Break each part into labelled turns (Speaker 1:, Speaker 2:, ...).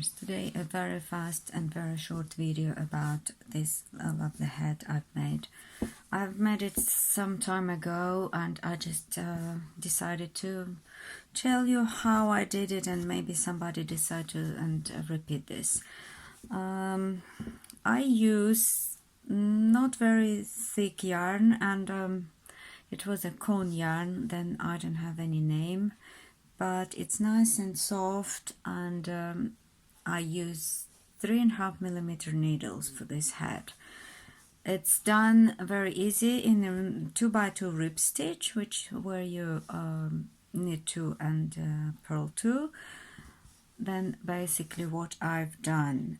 Speaker 1: beginners. Today a very fast and very short video about this lovely hat I've made. I've made it some time ago and I just decided to tell you how I did it, and maybe somebody decide to repeat this. I use not very thick yarn, and it was a cone yarn. Then I don't have any name, but it's nice and soft, and I use 3.5mm needles for this hat. It's done very easy in a 2x2 rib stitch, where you knit 2 and purl 2. Then basically what I've done,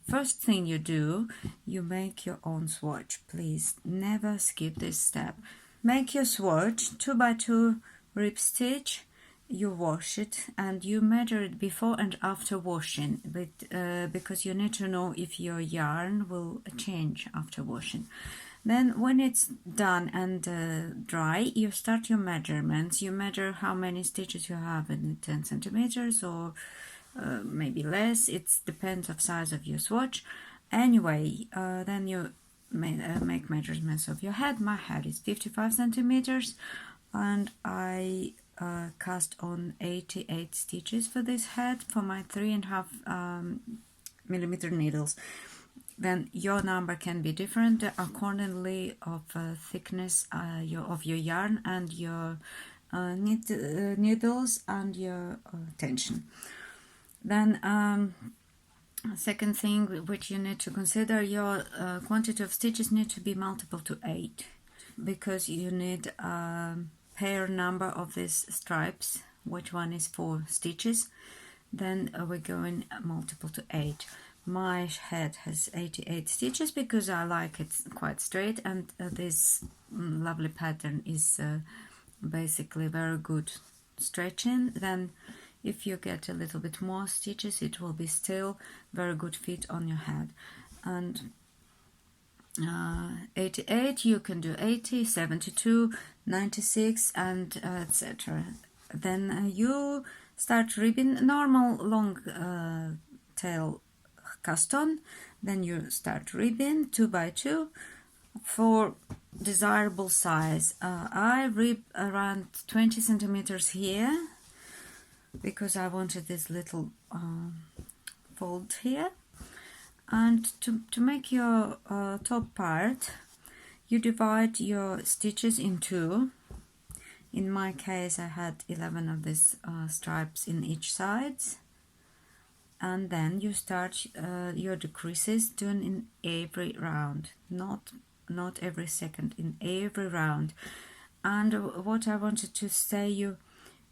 Speaker 1: first thing you do, you make your own swatch. Please never skip this step. Make your swatch, 2x2 rib stitch. You wash it and you measure it before and after washing, because you need to know if your yarn will change after washing. Then when it's done and dry, you start your measurements. You measure how many stitches you have in 10 centimeters or maybe less. It depends of size of your swatch. Anyway, then you make measurements of your head. My head is 55 centimeters and I cast on 88 stitches for this head for my 3.5mm needles. Then your number can be different accordingly of thickness of your yarn and your needles and your tension. Then second thing which you need to consider, your quantity of stitches need to be multiple to 8, because you need pair number of these stripes, which one is 4 stitches. Then we're going multiple to 8. My head has 88 stitches because I like it quite straight, and this lovely pattern is basically very good stretching. Then if you get a little bit more stitches, it will be still very good fit on your head. And 88, you can do 80, 72, 96, and etc. Then you start ribbing normal long tail cast on. Then you start ribbing 2x2 for desirable size. I rib around 20 centimeters here because I wanted this little fold here. And to make your top part, you divide your stitches in 2. In my case, I had 11 of these stripes in each side. And then you start your decreases doing in every round, not every second, in every round. And what I wanted to say you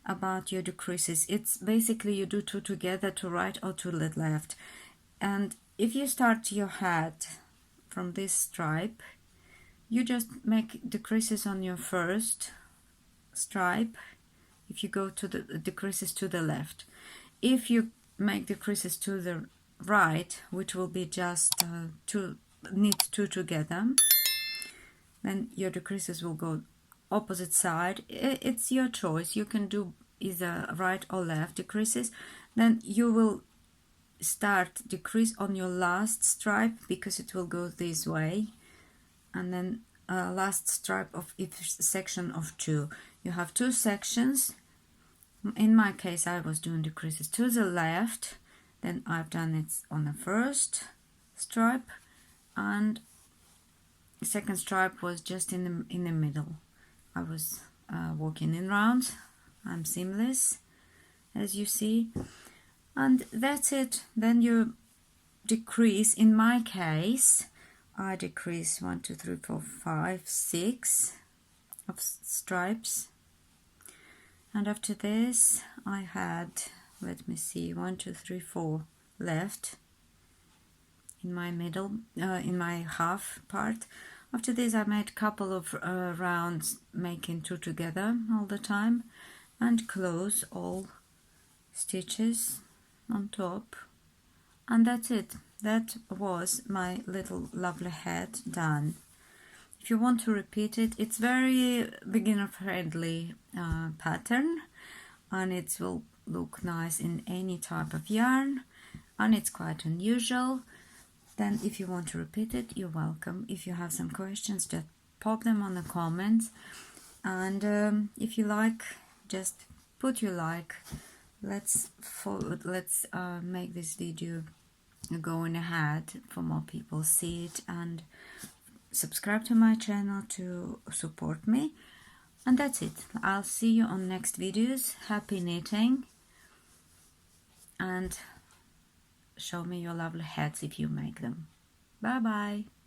Speaker 1: about your decreases, it's basically you do 2 together, to right or to left. And if you start your hat from this stripe, you just make decreases on your first stripe. If you go to the decreases to the left, if you make decreases to the right, which will be just to knit 2 together, then your decreases will go opposite side. It's your choice. You can do either right or left decreases. Then you will start decrease on your last stripe, because it will go this way, and then last stripe of each section of 2. You have 2 sections. In my case, I was doing decreases to the left, then I've done it on the first stripe, and the second stripe was just in the middle. I was walking in rounds. I'm seamless, as you see. And that's it. Then you decrease. In my case, I decrease 1, 2, 3, 4, 5, 6 of stripes. And after this, I had, let me see, 1, 2, 3, 4 left in my middle, in my half part. After this, I made a couple of rounds, making 2 together all the time, and close all stitches on top, and that's it. That was my little lovely hat done. If you want to repeat it, it's very beginner friendly pattern, and it will look nice in any type of yarn. and it's quite unusual. Then if you want to repeat it, you're welcome. If you have some questions, just pop them on the comments. And if you like, just put your like. Let's make this video going ahead for more people see it, and subscribe to my channel to support me. And that's it. I'll see you on next videos. Happy knitting, and show me your lovely hats if you make them. Bye bye.